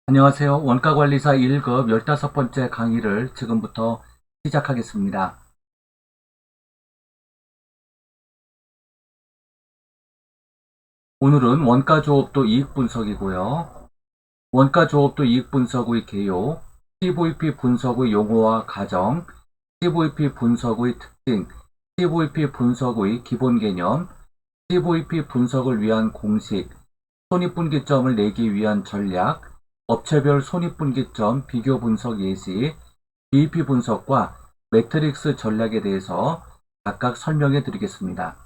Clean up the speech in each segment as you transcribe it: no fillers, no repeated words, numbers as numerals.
안녕하세요. 원가관리사 1급 15번째 강의를 지금부터 시작하겠습니다. 오늘은 원가조업도 이익분석이고요. 원가조업도 이익분석의 개요, CVP 분석의 용어와 가정, CVP 분석의 특징, CVP 분석의 기본 개념, CVP 분석을 위한 공식, 손익분기점을 내기 위한 전략, 업체별 손익분기점 비교 분석 예시, BEP 분석과 매트릭스 전략에 대해서 각각 설명해 드리겠습니다.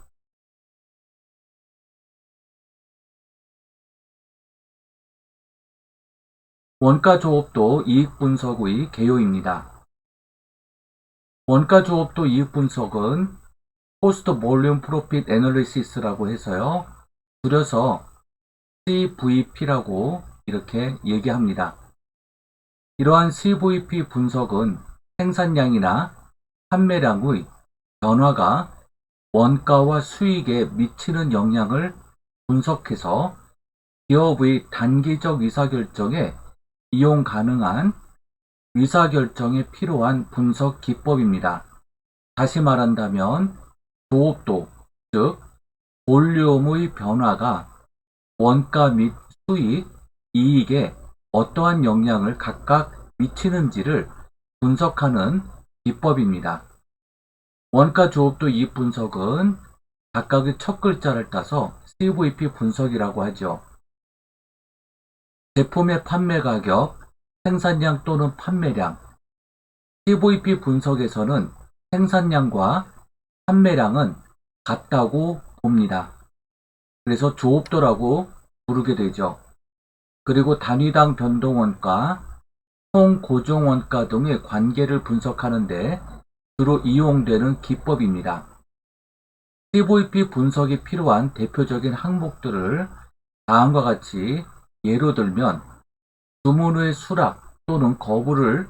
원가조업도 이익분석의 개요입니다. 원가조업도 이익분석은 Cost Volume Profit Analysis라고 해서요, 줄여서 CVP라고 이렇게 얘기합니다. 이러한 CVP 분석은 생산량이나 판매량의 변화가 원가와 수익에 미치는 영향을 분석해서 기업의 단기적 의사결정에 이용 가능한 의사결정에 필요한 분석 기법입니다. 다시 말한다면 조업도, 즉 볼륨의 변화가 원가 및 수익, 이익에 어떠한 영향을 각각 미치는지를 분석하는 기법입니다. 원가 조업도 이익 분석은 각각의 첫 글자를 따서 CVP 분석이라고 하죠. 제품의 판매 가격, 생산량 또는 판매량. CVP 분석에서는 생산량과 판매량은 같다고 봅니다. 그래서 조업도라고 부르게 되죠. 그리고 단위당 변동원가, 총고정원가 등의 관계를 분석하는데 주로 이용되는 기법입니다. CVP 분석이 필요한 대표적인 항목들을 다음과 같이 예로 들면 주문의 수락 또는 거부를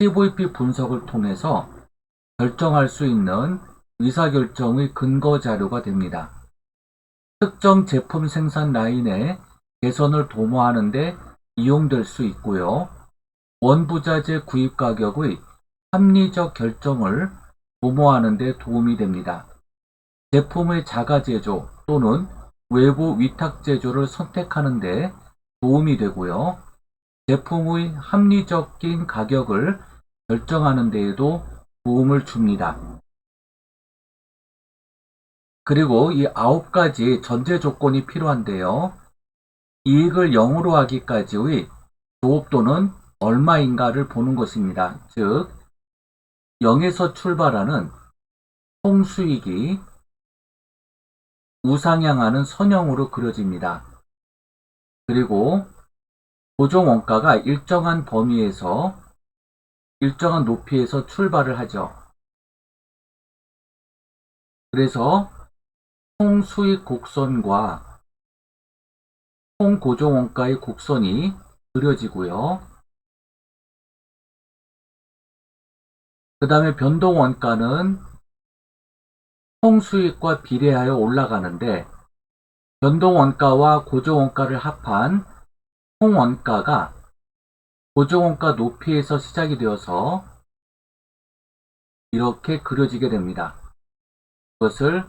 CVP 분석을 통해서 결정할 수 있는 의사결정의 근거 자료가 됩니다. 특정 제품 생산 라인의 개선을 도모하는 데 이용될 수 있고요. 원부자재 구입 가격의 합리적 결정을 도모하는 데 도움이 됩니다. 제품의 자가 제조 또는 외부 위탁 제조를 선택하는 데 도움이 되고요. 제품의 합리적인 가격을 결정하는 데에도 도움을 줍니다. 그리고 이 9가지 전제 조건이 필요한데요. 이익을 0으로 하기까지의 조업도는 얼마인가를 보는 것입니다. 즉 0에서 출발하는 총수익이 우상향하는 선형으로 그려집니다. 그리고 고정원가가 일정한 범위에서 일정한 높이에서 출발을 하죠. 그래서 총수익 곡선과 총고정원가의 곡선이 그려지고요. 그 다음에 변동원가는 총수익과 비례하여 올라가는데 변동원가와 고정원가를 합한 총원가가 고정원가 높이에서 시작이 되어서 이렇게 그려지게 됩니다. 그것을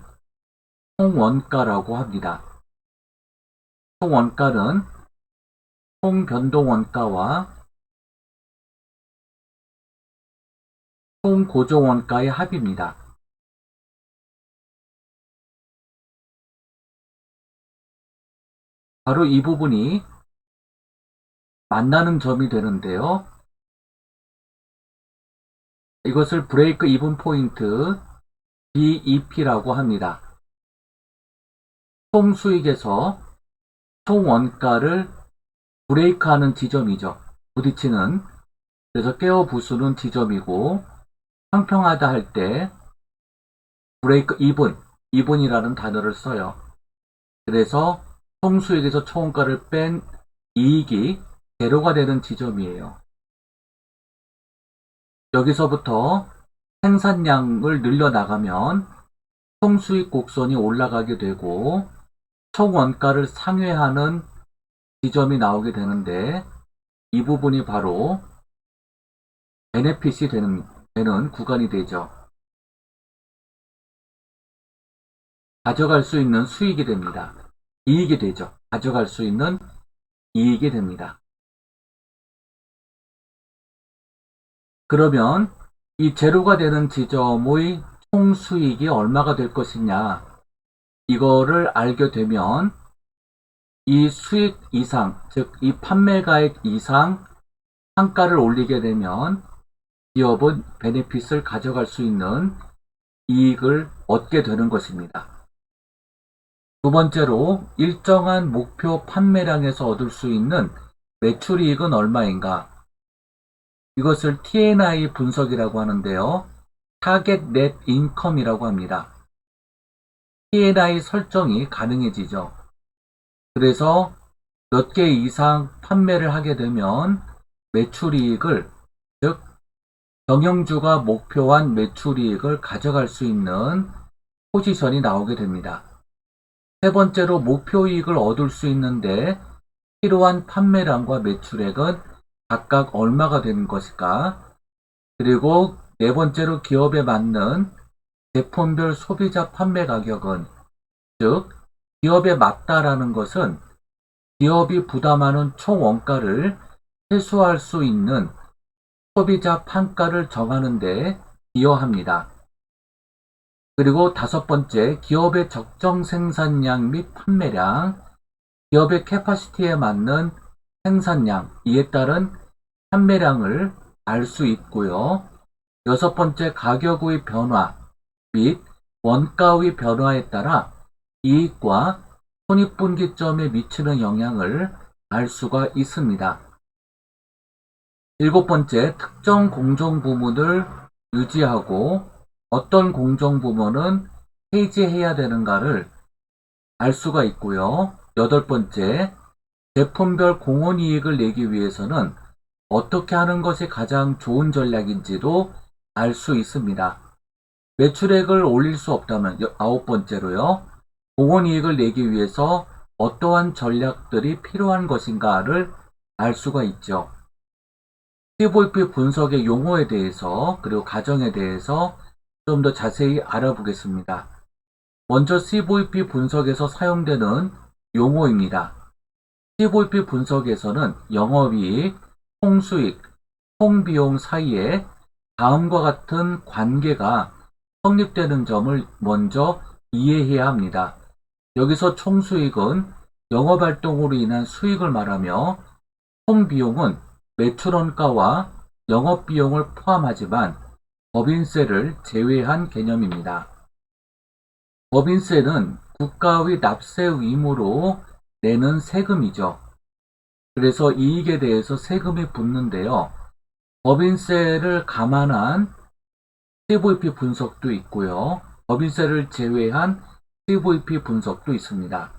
총원가라고 합니다. 총원가는 총변동원가와 총고정원가의 합입니다. 바로 이 부분이 만나는 점이 되는데요. 이것을 브레이크 이븐 포인트 BEP라고 합니다. 총수익에서 총 원가를 브레이크하는 지점이죠. 부딪히는. 그래서 깨어 부수는 지점이고, 상평하다 할 때 브레이크 이분이라는 단어를 써요. 그래서 총수익에서 총원가를 뺀 이익이 제로가 되는 지점이에요. 여기서부터 생산량을 늘려나가면 총수익 곡선이 올라가게 되고 총원가를 상회하는 지점이 나오게 되는데 이 부분이 바로 베네핏이 되는 구간이 되죠. 가져갈 수 있는 수익이 됩니다. 이익이 되죠. 가져갈 수 있는 이익이 됩니다. 그러면 이 제로가 되는 지점의 총수익이 얼마가 될 것이냐, 이거를 알게 되면 이 수익 이상, 즉 이 판매가액 이상 단가를 올리게 되면 기업은 베네핏을 가져갈 수 있는 이익을 얻게 되는 것입니다. 두 번째로 일정한 목표 판매량에서 얻을 수 있는 매출이익은 얼마인가? 이것을 T&I 분석이라고 하는데요. 타겟 넷 인컴이라고 합니다. T&I 설정이 가능해지죠. 그래서 몇 개 이상 판매를 하게 되면 매출이익을, 즉 경영주가 목표한 매출이익을 가져갈 수 있는 포지션이 나오게 됩니다. 세 번째로 목표이익을 얻을 수 있는데 필요한 판매량과 매출액은 각각 얼마가 되는 것일까? 그리고 네 번째로 기업에 맞는 제품별 소비자 판매 가격은, 즉 기업에 맞다라는 것은 기업이 부담하는 총 원가를 해소할 수 있는 소비자 판가를 정하는 데 기여합니다. 그리고 다섯 번째, 기업의 적정 생산량 및 판매량, 기업의 캐파시티에 맞는 생산량, 이에 따른 판매량을 알 수 있고요. 여섯 번째, 가격의 변화 및 원가의 변화에 따라 이익과 손익분기점에 미치는 영향을 알 수가 있습니다. 일곱 번째, 특정 공정부문을 유지하고 어떤 공정부문은 해지해야 되는가를 알 수가 있고요. 여덟 번째, 제품별 공헌이익을 내기 위해서는 어떻게 하는 것이 가장 좋은 전략인지도 알 수 있습니다. 매출액을 올릴 수 없다면 아홉 번째로요. 공헌이익을 내기 위해서 어떠한 전략들이 필요한 것인가를 알 수가 있죠. CVP 분석의 용어에 대해서 그리고 가정에 대해서 좀 더 자세히 알아보겠습니다. 먼저 CVP 분석에서 사용되는 용어입니다. CVP 분석에서는 영업이익, 총수익, 총비용 사이에 다음과 같은 관계가 성립되는 점을 먼저 이해해야 합니다. 여기서 총수익은 영업활동으로 인한 수익을 말하며 총비용은 매출원가와 영업비용을 포함하지만 법인세를 제외한 개념입니다. 법인세는 국가의 납세 의무로 내는 세금이죠. 그래서 이익에 대해서 세금이 붙는데요. 법인세를 감안한 CVP 분석도 있고요. 법인세를 제외한 CVP 분석도 있습니다.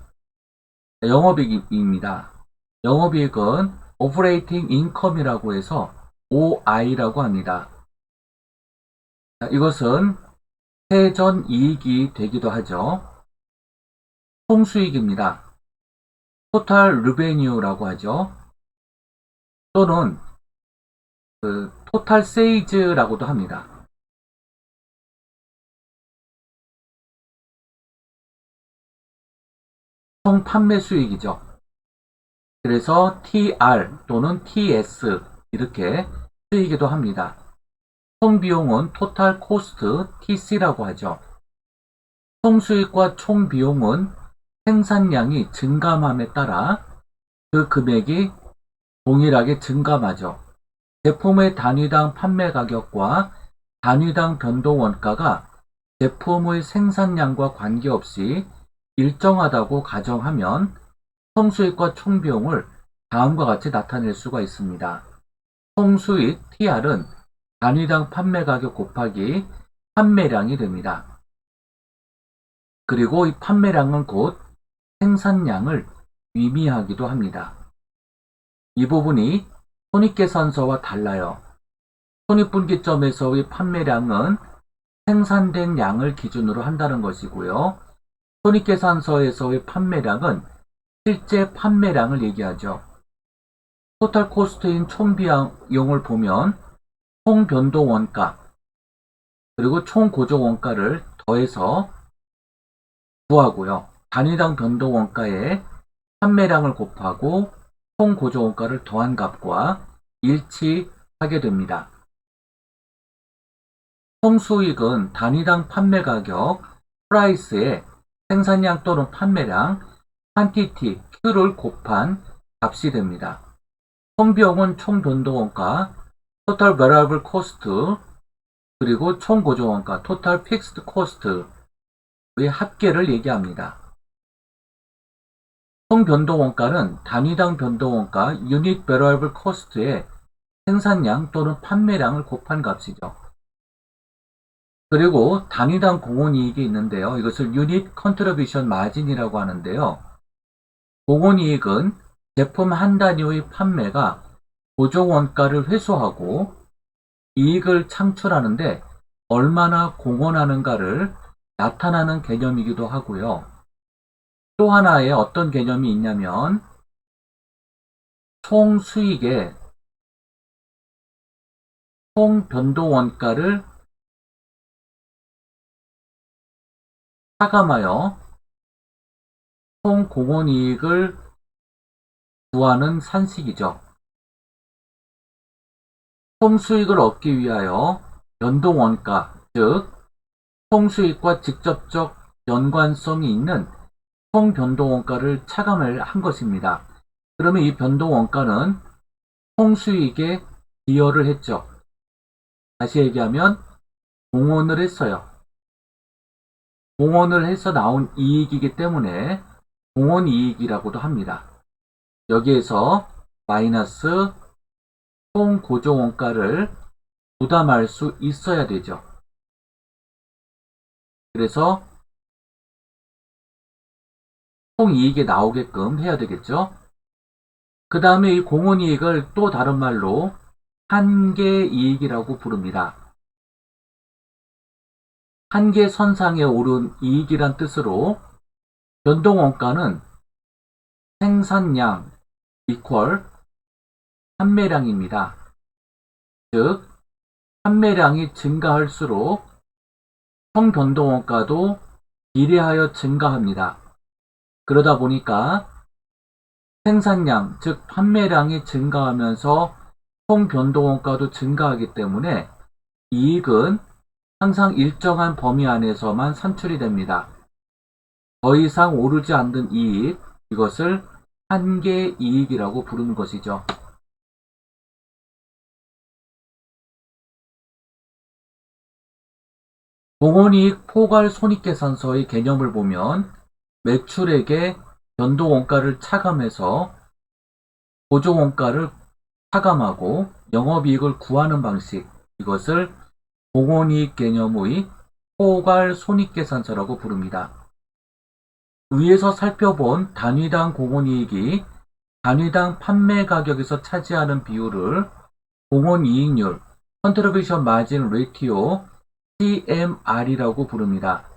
영업이익입니다. 영업이익은 Operating Income이라고 해서 OI라고 합니다. 이것은 세전 이익이 되기도 하죠. 총수익입니다. Total Revenue라고 하죠. 또는 Total Sales라고도 합니다. 총 판매 수익이죠. 그래서 TR 또는 TS 이렇게 쓰이기도 합니다. 총 비용은 Total Cost TC라고 하죠. 총 수익과 총 비용은 생산량이 증감함에 따라 그 금액이 동일하게 증감하죠. 제품의 단위당 판매 가격과 단위당 변동 원가가 제품의 생산량과 관계없이 일정하다고 가정하면 총수익과 총비용을 다음과 같이 나타낼 수가 있습니다. 총수익 TR은 단위당 판매 가격 곱하기 판매량이 됩니다. 그리고 이 판매량은 곧 생산량을 의미하기도 합니다. 이 부분이 손익계산서와 달라요. 손익분기점에서의 판매량은 생산된 양을 기준으로 한다는 것이고요. 손익계산서에서의 판매량은 실제 판매량을 얘기하죠. 토탈 코스트인 총비용을 보면 총 변동 원가 그리고 총 고정 원가를 더해서 구하고요. 단위당 변동 원가에 판매량을 곱하고 총 고정 원가를 더한 값과 일치하게 됩니다. 총수익은 단위당 판매 가격 프라이스에 생산량 또는 판매량 quantity Q를 곱한 값이 됩니다. 총비용은 총 변동 원가 total variable cost 그리고 총 고정 원가 total fixed cost의 합계를 얘기합니다. 총 변동 원가는 단위당 변동 원가 unit variable cost의 생산량 또는 판매량을 곱한 값이죠. 그리고 단위당 공원이익이 있는데요. 이것을 unit contribution margin이라고 하는데요. 공원이익은 제품 한 단위의 판매가 고정 원가를 회수하고 이익을 창출하는데 얼마나 공헌하는가를 나타나는 개념이기도 하고요. 또 하나의 어떤 개념이 있냐면 총 수익의 총 변동 원가를 차감하여 총 공헌이익을 구하는 산식이죠. 총 수익을 얻기 위하여 변동 원가, 즉 총 수익과 직접적 연관성이 있는 총 변동 원가를 차감을 한 것입니다. 그러면 이 변동 원가는 총 수익에 기여를 했죠. 다시 얘기하면 공헌을 했어요. 공헌을 해서 나온 이익이기 때문에 공헌이익이라고도 합니다. 여기에서 마이너스 총 고정 원가를 부담할 수 있어야 되죠. 그래서 총 이익이 나오게끔 해야 되겠죠. 그 다음에 이 공헌이익을 또 다른 말로 한계이익이라고 부릅니다. 한계선상에 오른 이익이란 뜻으로 변동원가는 생산량 이퀄 판매량입니다. 즉 판매량이 증가할수록 총 변동원가도 비례하여 증가합니다. 그러다 보니까 생산량, 즉 판매량이 증가하면서 총 변동원가도 증가하기 때문에 이익은 항상 일정한 범위 안에서만 산출이 됩니다. 더 이상 오르지 않는 이익, 이것을 한계이익이라고 부르는 것이죠. 공헌이익 포괄 손익계산서의 개념을 보면 매출액의 변동원가를 차감해서 고정원가를 차감하고 영업이익을 구하는 방식, 이것을 공헌이익 개념의 포괄 손익계산서라고 부릅니다. 위에서 살펴본 단위당 공헌이익이 단위당 판매 가격에서 차지하는 비율을 공헌이익률, Contribution Margin Ratio, CMR이라고 부릅니다.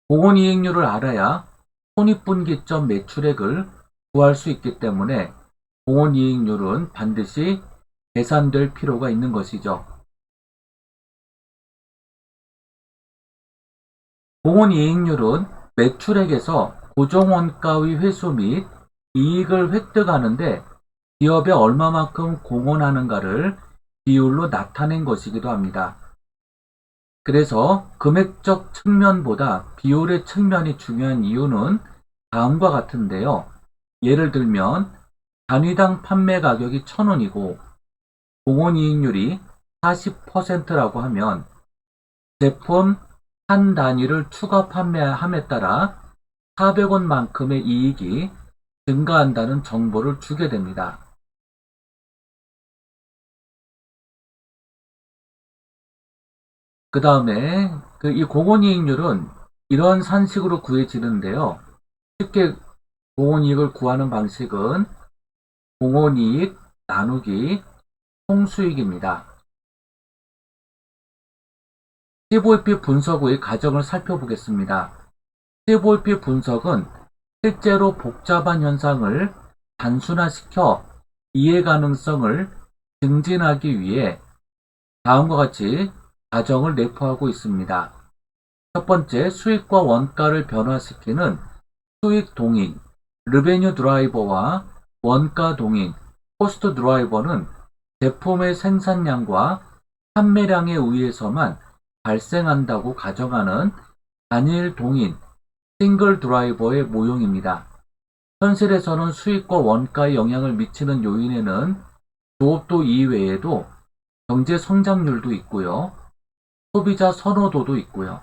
공헌이익률을 알아야 손익분기점 매출액을 구할 수 있기 때문에 공헌이익률은 반드시 계산될 필요가 있는 것이죠. 공헌이익률은 매출액에서 고정원가의 회수 및 이익을 획득하는데 기업에 얼마만큼 공헌하는가를 비율로 나타낸 것이기도 합니다. 그래서 금액적 측면보다 비율의 측면이 중요한 이유는 다음과 같은데요. 예를 들면 단위당 판매 가격이 1,000원이고 공헌이익률이 40%라고 하면 제품 한 단위를 추가 판매함에 따라 400원만큼의 이익이 증가한다는 정보를 주게 됩니다. 그 다음에 이 공원이익률은 이런 산식으로 구해지는데요. 쉽게 공원이익을 구하는 방식은 공원이익 나누기 총수익입니다. CVP 분석 후의 과정을 살펴보겠습니다. CVP 분석은 실제로 복잡한 현상을 단순화시켜 이해 가능성을 증진하기 위해 다음과 같이 과정을 내포하고 있습니다. 첫 번째, 수익과 원가를 변화시키는 수익 동인, revenue 드라이버와 원가 동인, 코스트 드라이버는 제품의 생산량과 판매량에 의해서만 발생한다고 가정하는 단일 동인, 싱글 드라이버의 모형입니다. 현실에서는 수익과 원가에 영향을 미치는 요인에는 조업도 이외에도 경제 성장률도 있고요. 소비자 선호도도 있고요.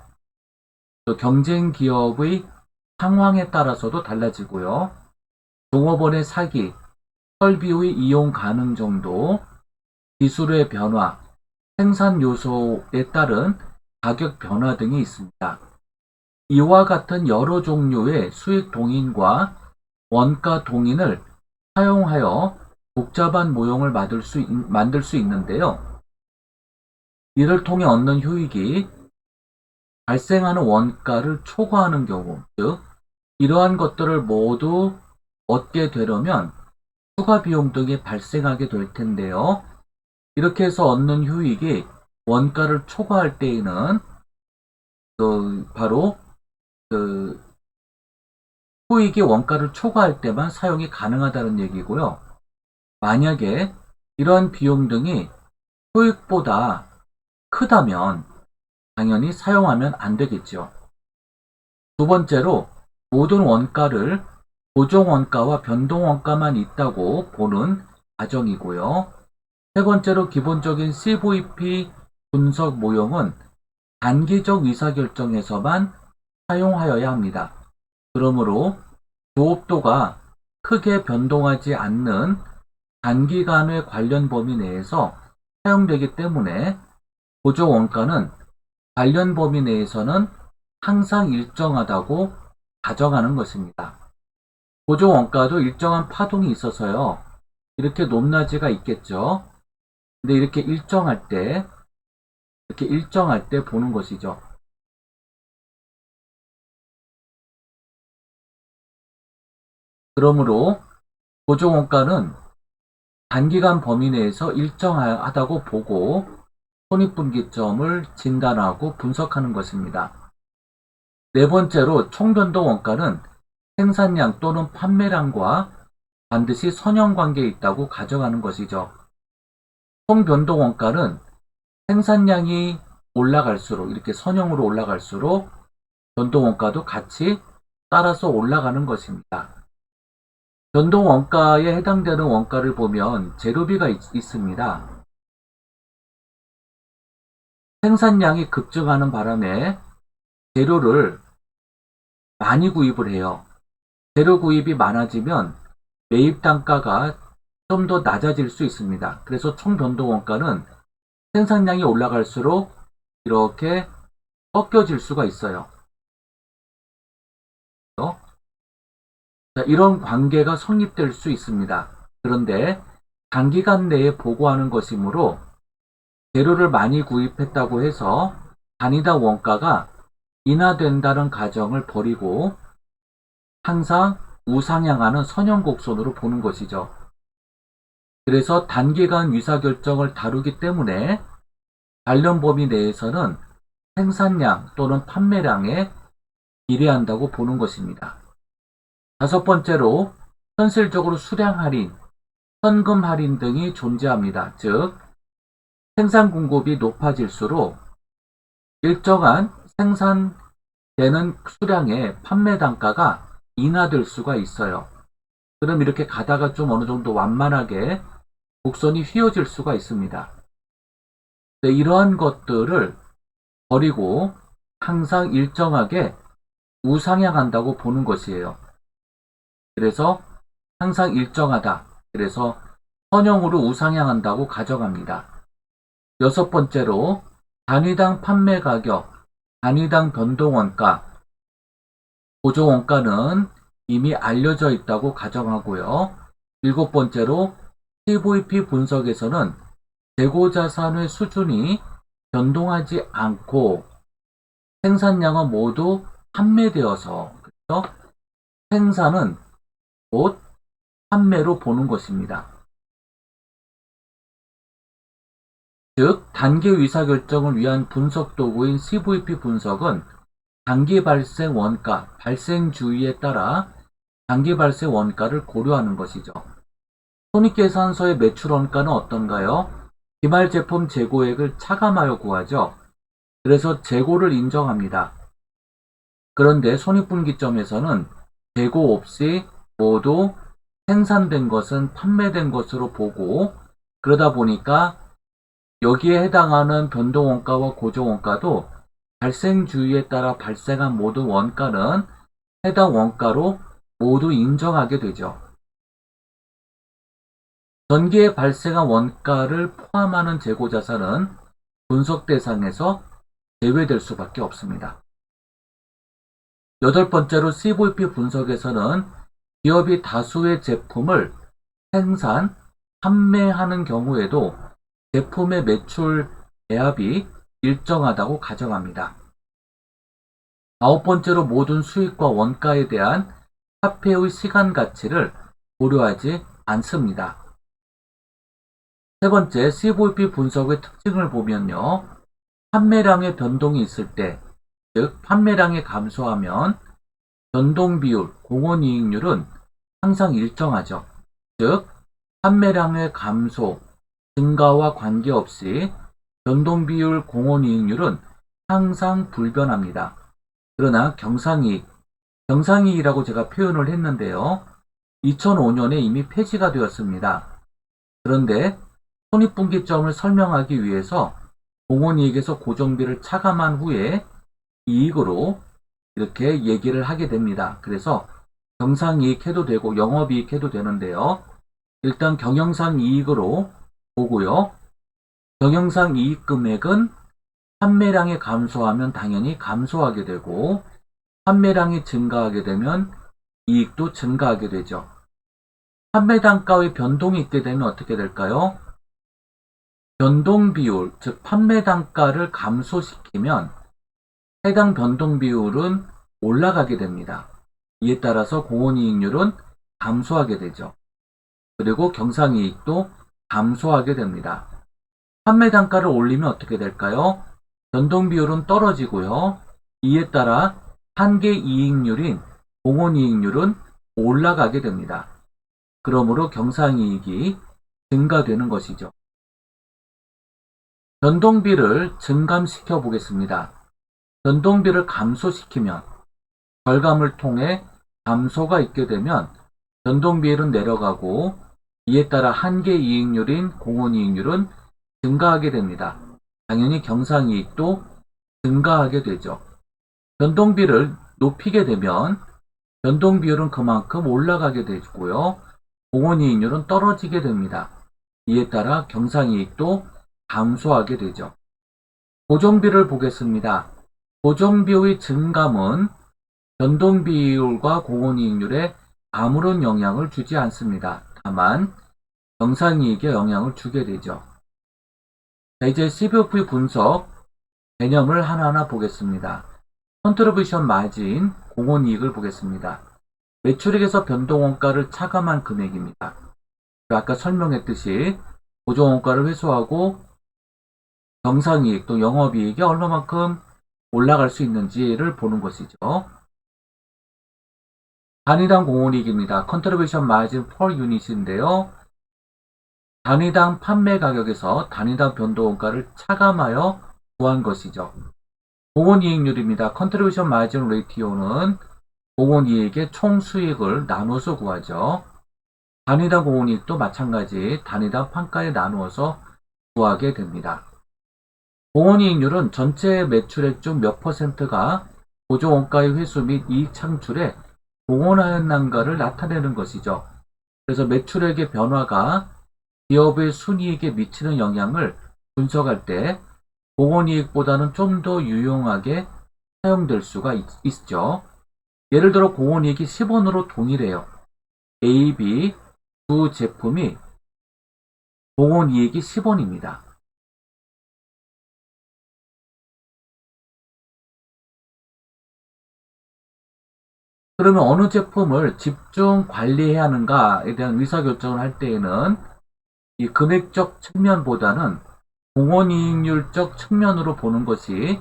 또 경쟁 기업의 상황에 따라서도 달라지고요. 종업원의 사기, 설비의 이용 가능 정도, 기술의 변화, 생산 요소에 따른 가격 변화 등이 있습니다. 이와 같은 여러 종류의 수익 동인과 원가 동인을 사용하여 복잡한 모형을 만들 수 있는데요. 이를 통해 얻는 효익이 발생하는 원가를 초과하는 경우, 즉 이러한 것들을 모두 얻게 되려면 추가 비용 등이 발생하게 될 텐데요. 이렇게 해서 얻는 효익이 원가를 초과할 때에는 바로 효익이 원가를 초과할 때만 사용이 가능하다는 얘기고요. 만약에 이러한 비용 등이 효익보다 크다면 당연히 사용하면 안 되겠죠. 두 번째로 모든 원가를 고정원가와 변동원가만 있다고 보는 가정이고요. 세 번째로 기본적인 CVP 분석 모형은 단기적 의사결정에서만 사용하여야 합니다. 그러므로 조업도가 크게 변동하지 않는 단기간의 관련 범위 내에서 사용되기 때문에 고정원가는 관련 범위 내에서는 항상 일정하다고 가정하는 것입니다. 고정원가도 일정한 파동이 있어서요. 이렇게 높낮이가 있겠죠. 근데 이렇게 일정할 때 보는 것이죠. 그러므로 고정원가는 단기간 범위 내에서 일정하다고 보고 손익분기점을 진단하고 분석하는 것입니다. 네 번째로 총변동 원가는 생산량 또는 판매량과 반드시 선형관계에 있다고 가정하는 것이죠. 총변동 원가는 생산량이 올라갈수록 이렇게 선형으로 올라갈수록 변동 원가도 같이 따라서 올라가는 것입니다. 변동 원가에 해당되는 원가를 보면 재료비가 있습니다. 생산량이 급증하는 바람에 재료를 많이 구입을 해요. 재료 구입이 많아지면 매입 단가가 좀 더 낮아질 수 있습니다. 그래서 총 변동 원가는 생산량이 올라갈수록 이렇게 꺾여질 수가 있어요. 자, 이런 관계가 성립될 수 있습니다. 그런데 단기간 내에 보고하는 것이므로 재료를 많이 구입했다고 해서 단위당 원가가 인하된다는 가정을 버리고 항상 우상향하는 선형곡선으로 보는 것이죠. 그래서 단기간 의사결정을 다루기 때문에 관련 범위 내에서는 생산량 또는 판매량에 비례한다고 보는 것입니다. 다섯 번째로 현실적으로 수량 할인, 현금 할인 등이 존재합니다. 즉 생산 공급이 높아질수록 일정한 생산되는 수량의 판매 단가가 인하될 수가 있어요. 그럼 이렇게 가다가 좀 어느 정도 완만하게 곡선이 휘어질 수가 있습니다. 네, 이러한 것들을 버리고 항상 일정하게 우상향한다고 보는 것이에요. 그래서 항상 일정하다. 그래서 선형으로 우상향한다고 가정합니다. 여섯 번째로 단위당 판매 가격, 단위당 변동원가, 보조원가는 이미 알려져 있다고 가정하고요. 일곱 번째로 CVP 분석에서는 재고자산의 수준이 변동하지 않고 생산량은 모두 판매되어서, 그래서 생산은 곧 판매로 보는 것입니다. 즉, 단기 의사결정을 위한 분석 도구인 CVP 분석은 단기 발생 원가, 발생 주의에 따라 단기 발생 원가를 고려하는 것이죠. 손익계산서의 매출 원가는 어떤가요? 기말 제품 재고액을 차감하여 구하죠. 그래서 재고를 인정합니다. 그런데 손익분기점에서는 재고 없이 모두 생산된 것은 판매된 것으로 보고, 그러다 보니까 여기에 해당하는 변동원가와 고정원가도 발생 주의에 따라 발생한 모든 원가는 해당 원가로 모두 인정하게 되죠. 전기에 발생한 원가를 포함하는 재고자산은 분석 대상에서 제외될 수밖에 없습니다. 여덟 번째로 CVP 분석에서는 기업이 다수의 제품을 생산, 판매하는 경우에도 제품의 매출 배합이 일정하다고 가정합니다. 아홉 번째로 모든 수익과 원가에 대한 화폐의 시간 가치를 고려하지 않습니다. 세 번째, CVP 분석의 특징을 보면요. 판매량의 변동이 있을 때, 즉 판매량이 감소하면 변동비율, 공원이익률은 항상 일정하죠. 즉 판매량의 감소, 증가와 관계없이 변동비율, 공원이익률은 항상 불변합니다. 그러나 경상이익이라고 제가 표현을 했는데요. 2005년에 이미 폐지가 되었습니다. 그런데 손익분기점을 설명하기 위해서 공원이익에서 고정비를 차감한 후에 이익으로 이렇게 얘기를 하게 됩니다. 그래서 경상이익 해도 되고 영업이익 해도 되는데요. 일단 경영상 이익으로 보고요. 경영상 이익 금액은 판매량이 감소하면 당연히 감소하게 되고, 판매량이 증가하게 되면 이익도 증가하게 되죠. 판매 단가의 변동이 있게 되면 어떻게 될까요? 변동 비율, 즉 판매 단가를 감소시키면 해당 변동 비율은 올라가게 됩니다. 이에 따라서 공원이익률은 감소하게 되죠. 그리고 경상이익도 감소하게 됩니다. 판매 단가를 올리면 어떻게 될까요? 변동 비율은 떨어지고요. 이에 따라 한계 이익률인 공원이익률은 올라가게 됩니다. 그러므로 경상이익이 증가되는 것이죠. 변동비를 증감시켜 보겠습니다. 변동비를 감소시키면 절감을 통해 감소가 있게 되면 변동비율은 내려가고, 이에 따라 한계 이익률인 공원이익률은 증가하게 됩니다. 당연히 경상이익도 증가하게 되죠. 변동비를 높이게 되면 변동비율은 그만큼 올라가게 되고요. 공원이익률은 떨어지게 됩니다. 이에 따라 경상이익도 감소하게 되죠. 고정비를 보겠습니다. 고정비의 증감은 변동비율과 공원이익률에 아무런 영향을 주지 않습니다. 다만 경상이익에 영향을 주게 되죠. 자, 이제 CVP 분석 개념을 하나하나 보겠습니다. 컨트리뷰션 마진, 공원이익을 보겠습니다. 매출액에서 변동원가를 차감한 금액입니다. 아까 설명했듯이 보조원가를 회수하고 경상이익 또 영업이익이 얼마만큼 올라갈 수 있는지를 보는 것이죠. 단위당 공원이익입니다. 컨트리뷰션 마진 per unit인데요. 단위당 판매 가격에서 단위당 변동원가를 차감하여 구한 것이죠. 공원이익률입니다. 컨트리뷰션 마진 레이티오는 공원이익의 총수익을 나눠서 구하죠. 단위당 공원이익도 마찬가지 단위당 판가에 나누어서 구하게 됩니다. 공원이익률은 전체 매출액 중 몇 %가 보조원가의 회수 및 이익 창출에 공헌하였는가를 나타내는 것이죠. 그래서 매출액의 변화가 기업의 순이익에 미치는 영향을 분석할 때 공원이익보다는 좀 더 유용하게 사용될 수가 있죠. 예를 들어 공원이익이 10원으로 동일해요. A, B 두 제품이 공원이익이 10원입니다. 그러면 어느 제품을 집중 관리해야 하는가에 대한 의사결정을 할 때에는 이 금액적 측면보다는 공원이익률적 측면으로 보는 것이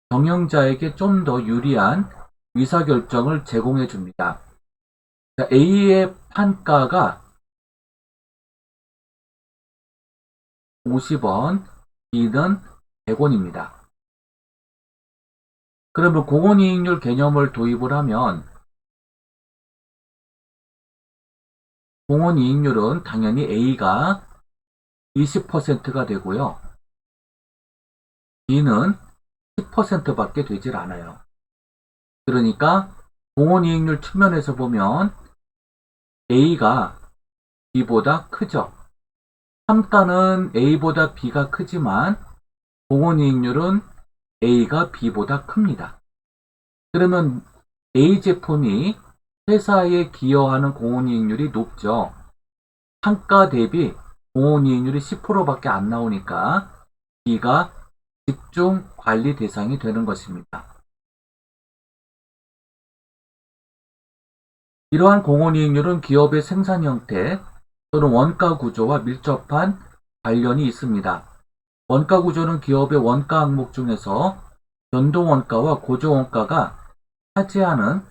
경영자에게 좀 더 유리한 의사결정을 제공해 줍니다. A의 판가가 50원, B는 100원입니다. 그러면 공원이익률 개념을 도입을 하면 공원이익률은 당연히 A가 20%가 되고요. B는 10%밖에 되질 않아요. 그러니까 공원이익률 측면에서 보면 A가 B보다 크죠. 평가는 A보다 B가 크지만 공원이익률은 A가 B보다 큽니다. 그러면 A 제품이 회사에 기여하는 공원이익률이 높죠. 판가 대비 공원이익률이 10%밖에 안 나오니까 B가 집중 관리 대상이 되는 것입니다. 이러한 공원이익률은 기업의 생산 형태 또는 원가 구조와 밀접한 관련이 있습니다. 원가 구조는 기업의 원가 항목 중에서 변동원가와 고정원가가 차지하는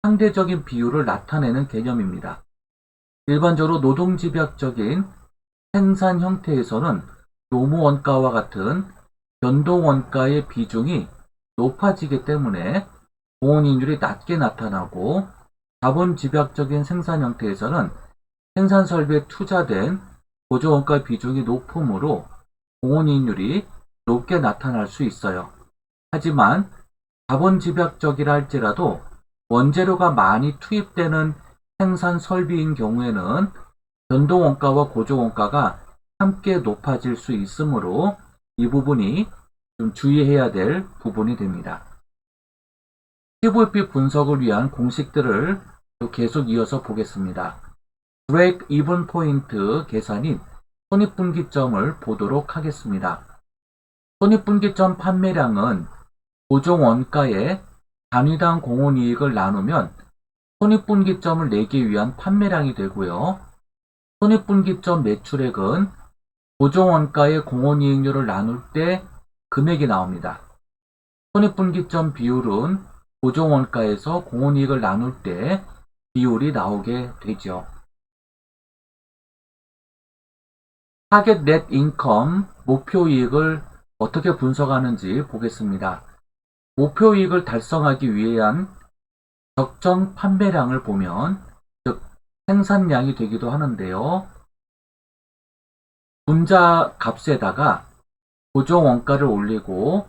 상대적인 비율을 나타내는 개념입니다. 일반적으로 노동집약적인 생산 형태에서는 노무원가와 같은 변동원가의 비중이 높아지기 때문에 공원이익률이 낮게 나타나고 자본집약적인 생산 형태에서는 생산설비에 투자된 고정원가 비중이 높으므로 공원이익률이 높게 나타날 수 있어요. 하지만 자본집약적이라 할지라도 원재료가 많이 투입되는 생산설비인 경우에는 변동원가와 고정원가가 함께 높아질 수 있으므로 이 부분이 좀 주의해야 될 부분이 됩니다. PVP 분석을 위한 공식들을 계속 이어서 보겠습니다. 브레이크 이븐 포인트 계산인 손익분기점을 보도록 하겠습니다. 손익분기점 판매량은 고정원가에 단위당 공원이익을 나누면 손익분기점을 내기 위한 판매량이 되고요. 손익분기점 매출액은 고정원가의 공원이익률을 나눌 때 금액이 나옵니다. 손익분기점 비율은 고정원가에서 공원이익을 나눌 때 비율이 나오게 되죠. 타겟 넷 인컴 목표이익을 어떻게 분석하는지 보겠습니다. 목표이익을 달성하기 위한 적정 판매량을 보면 즉 생산량이 되기도 하는데요. 분자 값에다가 고정원가를 올리고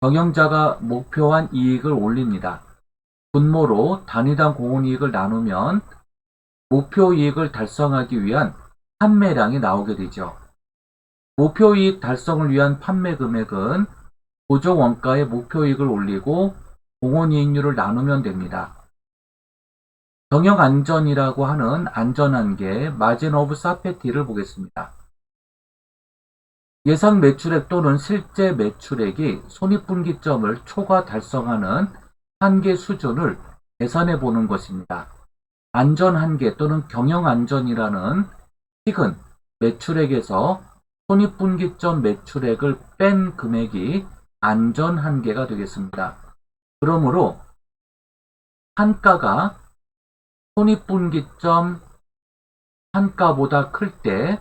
경영자가 목표한 이익을 올립니다. 분모로 단위당 공원이익을 나누면 목표이익을 달성하기 위한 판매량이 나오게 되죠. 목표이익 달성을 위한 판매 금액은 고정원가의 목표이익을 올리고 공원이익률을 나누면 됩니다. 경영안전이라고 하는 안전한계 마진 오브 사페티를 보겠습니다. 예상 매출액 또는 실제 매출액이 손익분기점을 초과 달성하는 한계 수준을 계산해 보는 것입니다. 안전한계 또는 경영안전이라는 식은 매출액에서 손익분기점 매출액을 뺀 금액이 안전한계가 되겠습니다. 그러므로 한가가 손익분기점 한가보다 클 때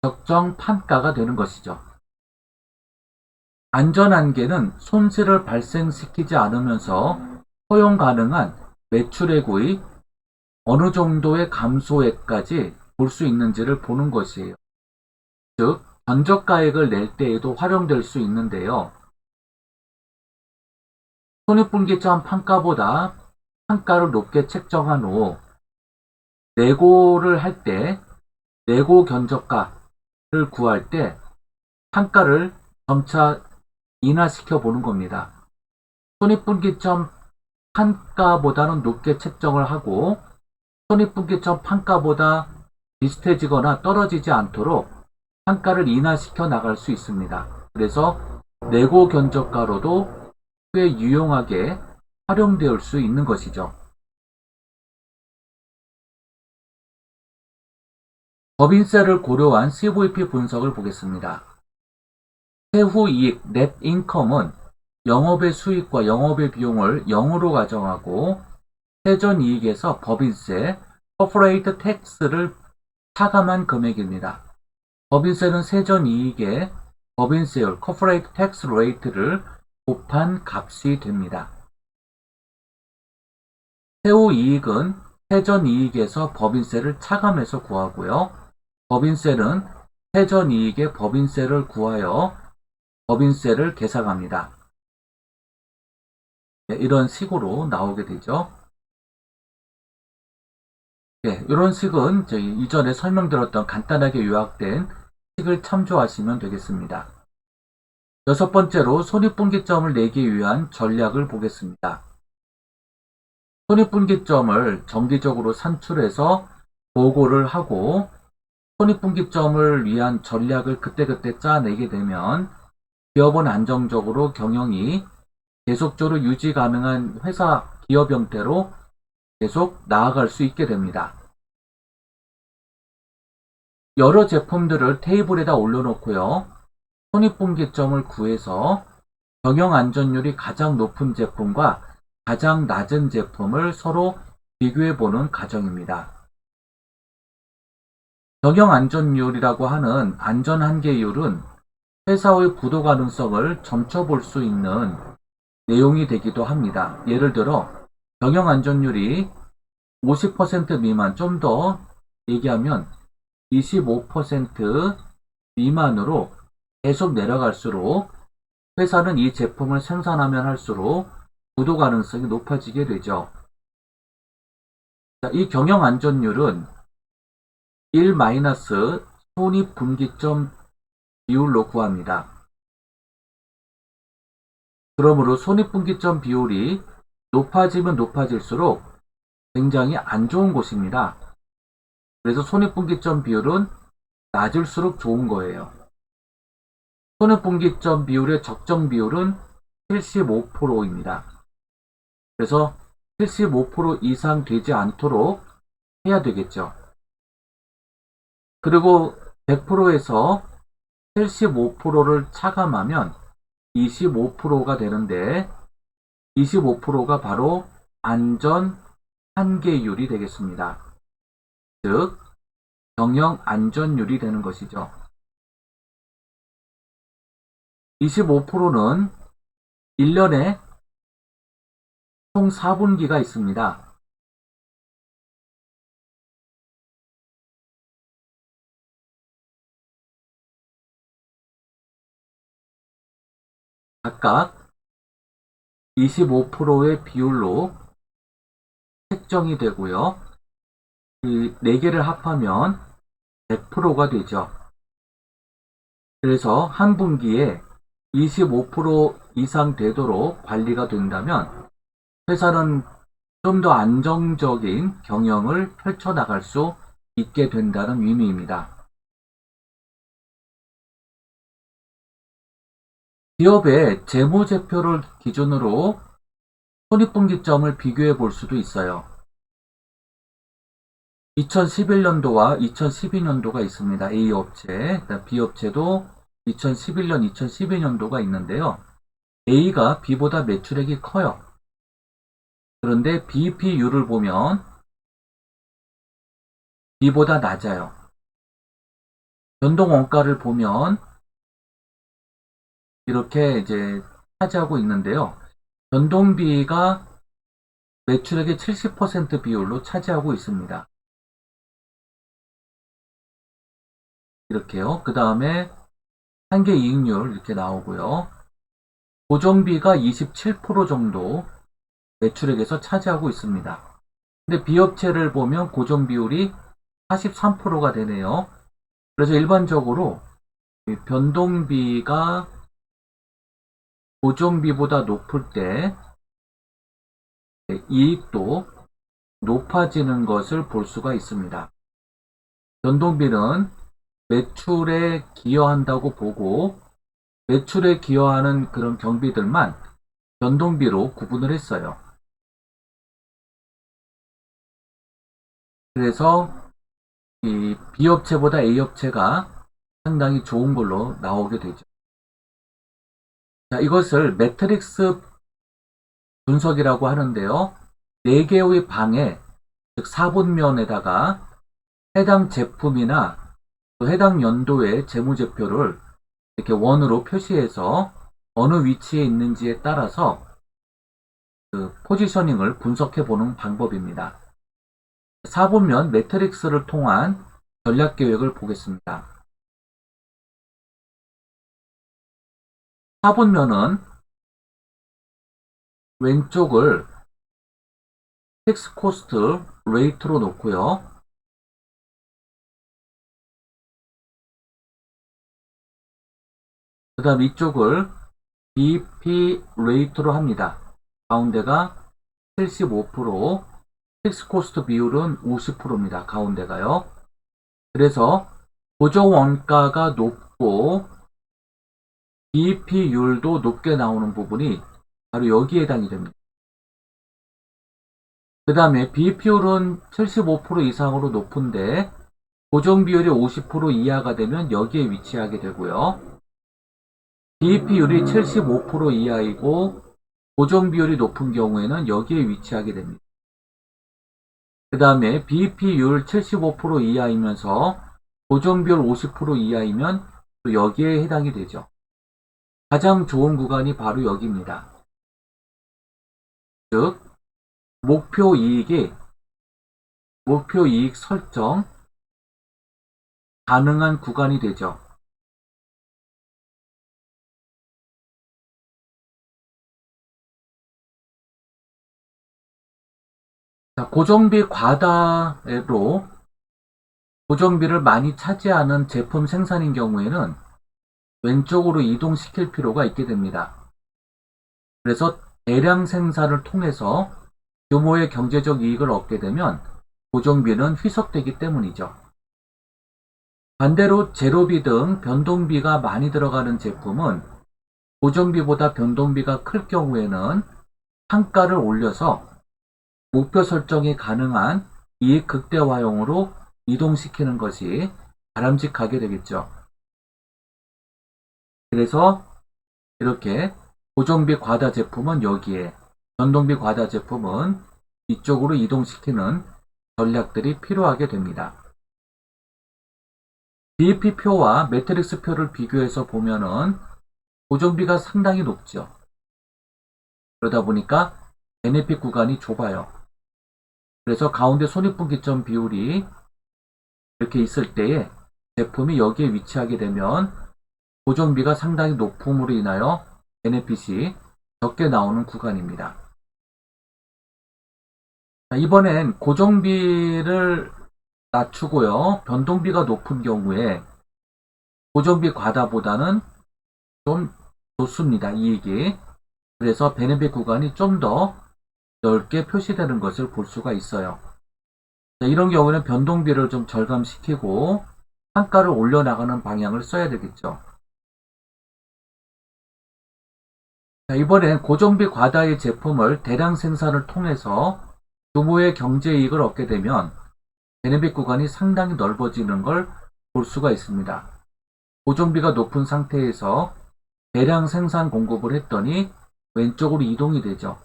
적정 판가가 되는 것이죠. 안전한계는 손실을 발생시키지 않으면서 허용 가능한 매출액의 어느 정도의 감소액까지 볼 수 있는지를 보는 것이에요. 즉, 전저가액을 낼 때에도 활용될 수 있는데요. 손익분기점 판가보다 판가를 높게 책정한 후 내고를 할 때, 내고 견적가를 구할 때 판가를 점차 인하시켜 보는 겁니다. 손익분기점 판가보다는 높게 책정을 하고 손익분기점 판가보다 비슷해지거나 떨어지지 않도록 판가를 인하시켜 나갈 수 있습니다. 그래서 내고 견적가로도 꽤 유용하게 활용될 수 있는 것이죠. 법인세를 고려한 CVP 분석을 보겠습니다. 세후 이익, net income은 영업의 수익과 영업의 비용을 0으로 가정하고 세전 이익에서 법인세, corporate tax를 차감한 금액입니다. 법인세는 세전 이익에 법인세율, corporate tax rate를 곱한 값이 됩니다. 세후 이익은 세전 이익에서 법인세를 차감해서 구하고요. 법인세는 세전 이익에 법인세를 구하여 법인세를 계산합니다. 네, 이런 식으로 나오게 되죠. 네, 이런 식은 저희 이전에 설명드렸던 간단하게 요약된 식을 참조하시면 되겠습니다. 여섯 번째로 손익분기점을 내기 위한 전략을 보겠습니다. 손익분기점을 정기적으로 산출해서 보고를 하고 손익분기점을 위한 전략을 그때그때 짜내게 되면 기업은 안정적으로 경영이 계속적으로 유지 가능한 회사 기업 형태로 계속 나아갈 수 있게 됩니다. 여러 제품들을 테이블에다 올려놓고요. 손익분기점을 구해서 경영 안전율이 가장 높은 제품과 가장 낮은 제품을 서로 비교해보는 과정입니다. 경영 안전율이라고 하는 안전한계율은 회사의 부도 가능성을 점쳐볼 수 있는 내용이 되기도 합니다. 예를 들어 경영 안전율이 50% 미만, 좀 더 얘기하면 25% 미만으로 계속 내려갈수록 회사는 이 제품을 생산하면 할수록 부도 가능성이 높아지게 되죠. 이 경영 안전율은 1- 손익분기점 비율로 구합니다. 그러므로 손익분기점 비율이 높아지면 높아질수록 굉장히 안 좋은 곳입니다. 그래서 손익분기점 비율은 낮을수록 좋은 거예요. 손익분기점 비율의 적정 비율은 75%입니다. 그래서 75% 이상 되지 않도록 해야 되겠죠. 그리고 100%에서 75%를 차감하면 25%가 되는데 25%가 바로 안전 한계율이 되겠습니다. 즉 경영 안전율이 되는 것이죠. 25%는 1년에 총 4분기가 있습니다. 각각 25%의 비율로 책정이 되고요. 이 4개를 합하면 100%가 되죠. 그래서 한 분기에 25% 이상 되도록 관리가 된다면 회사는 좀 더 안정적인 경영을 펼쳐나갈 수 있게 된다는 의미입니다. 기업의 재무제표를 기준으로 손익분기점을 비교해 볼 수도 있어요. 2011년도와 2012년도가 있습니다. A업체, B업체도 2011년, 2012년도가 있는데요. A가 B보다 매출액이 커요. 그런데 BP율을 보면 B보다 낮아요. 변동원가를 보면 이렇게 이제 차지하고 있는데요. 변동비가 매출액의 70% 비율로 차지하고 있습니다. 이렇게요. 그 다음에 한계이익률 이렇게 나오고요. 고정비가 27% 정도 매출액에서 차지하고 있습니다. 근데 B업체를 보면 고정 비율이 43%가 되네요. 그래서 일반적으로 이 변동비가 고정비보다 높을 때 이익도 높아지는 것을 볼 수가 있습니다. 변동비는 매출에 기여한다고 보고 매출에 기여하는 그런 경비들만 변동비로 구분을 했어요. 그래서 이 B업체보다 A업체가 상당히 좋은 걸로 나오게 되죠. 자, 이것을 매트릭스 분석이라고 하는데요. 4개의 방에, 즉 4분면에다가 해당 제품이나 또 해당 연도의 재무제표를 이렇게 원으로 표시해서 어느 위치에 있는지에 따라서 그 포지셔닝을 분석해 보는 방법입니다. 4분면 매트릭스를 통한 전략 계획을 보겠습니다. 4분면은 왼쪽을 픽스 코스트 레이트로 놓고요. 그 다음 이쪽을 BP 레이트로 합니다. 가운데가 75%, 픽스 코스트 비율은 50%입니다. 가운데가요. 그래서 고정 원가가 높고 BP율도 높게 나오는 부분이 바로 여기에 해당이 됩니다. 그 다음에 BP율은 75% 이상으로 높은데 고정 비율이 50% 이하가 되면 여기에 위치하게 되고요. BP율이 75% 이하이고 고정 비율이 높은 경우에는 여기에 위치하게 됩니다. 그 다음에 BP율 75% 이하이면서 고정 비율 50% 이하이면 또 여기에 해당이 되죠. 가장 좋은 구간이 바로 여기입니다. 즉 목표 이익 설정 가능한 구간이 되죠. 자, 고정비 과다로 고정비를 많이 차지하는 제품 생산인 경우에는 왼쪽으로 이동시킬 필요가 있게 됩니다. 그래서 대량 생산을 통해서 규모의 경제적 이익을 얻게 되면 고정비는 희석되기 때문이죠. 반대로 제로비 등 변동비가 많이 들어가는 제품은 고정비보다 변동비가 클 경우에는単가를 올려서 목표 설정이 가능한 이익 극대화용으로 이동시키는 것이 바람직하게 되겠죠. 그래서 이렇게 고정비 과다 제품은 여기에, 변동비 과다 제품은 이쪽으로 이동시키는 전략들이 필요하게 됩니다. BEP표와 매트릭스표를 비교해서 보면은 고정비가 상당히 높죠. 그러다 보니까 베네핏 구간이 좁아요. 그래서 가운데 손익분기점 비율이 이렇게 있을 때에 제품이 여기에 위치하게 되면 고정비가 상당히 높음으로 인하여 베네핏이 적게 나오는 구간입니다. 이번엔 고정비를 낮추고요. 변동비가 높은 경우에 고정비 과다보다는 좀 좋습니다. 이익이. 그래서 베네핏 구간이 좀 더 넓게 표시되는 것을 볼 수가 있어요. 이런 경우는 변동비를 좀 절감시키고 단가를 올려나가는 방향을 써야 되겠죠. 이번엔 고정비 과다의 제품을 대량 생산을 통해서 규모의 경제이익을 얻게 되면 베네핏 구간이 상당히 넓어지는 걸 볼 수가 있습니다. 고정비가 높은 상태에서 대량 생산 공급을 했더니 왼쪽으로 이동이 되죠.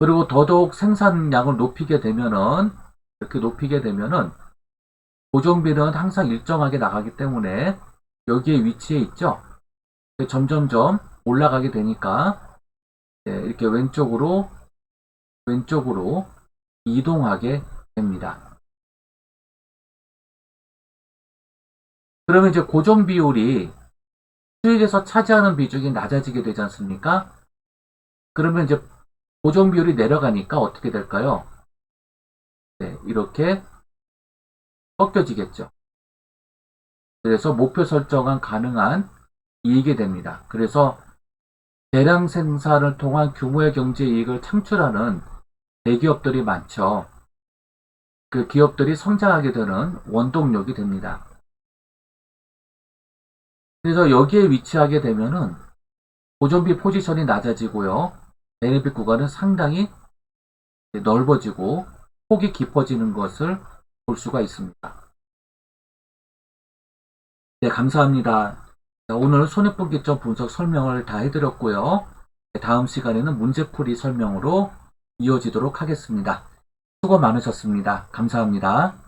그리고 더더욱 생산량을 높이게 되면은, 이렇게 높이게 되면은 고정비는 항상 일정하게 나가기 때문에 여기에 위치해 있죠. 점점점 올라가게 되니까 이렇게 왼쪽으로 이동하게 됩니다. 그러면 이제 고정 비율이 수익에서 차지하는 비중이 낮아지게 되지 않습니까? 그러면 이제 고정 비율이 내려가니까 어떻게 될까요? 네, 이렇게 꺾여지겠죠. 그래서 목표 설정한 가능한 이익이 됩니다. 그래서 대량 생산을 통한 규모의 경제 이익을 창출하는 대기업들이 많죠. 그 기업들이 성장하게 되는 원동력이 됩니다. 그래서 여기에 위치하게 되면은 고정비 포지션이 낮아지고요. 베네핏 구간은 상당히 넓어지고 폭이 깊어지는 것을 볼 수가 있습니다. 네, 감사합니다. 오늘 손해분기점 분석 설명을 다 해드렸고요. 다음 시간에는 문제풀이 설명으로 이어지도록 하겠습니다. 수고 많으셨습니다. 감사합니다.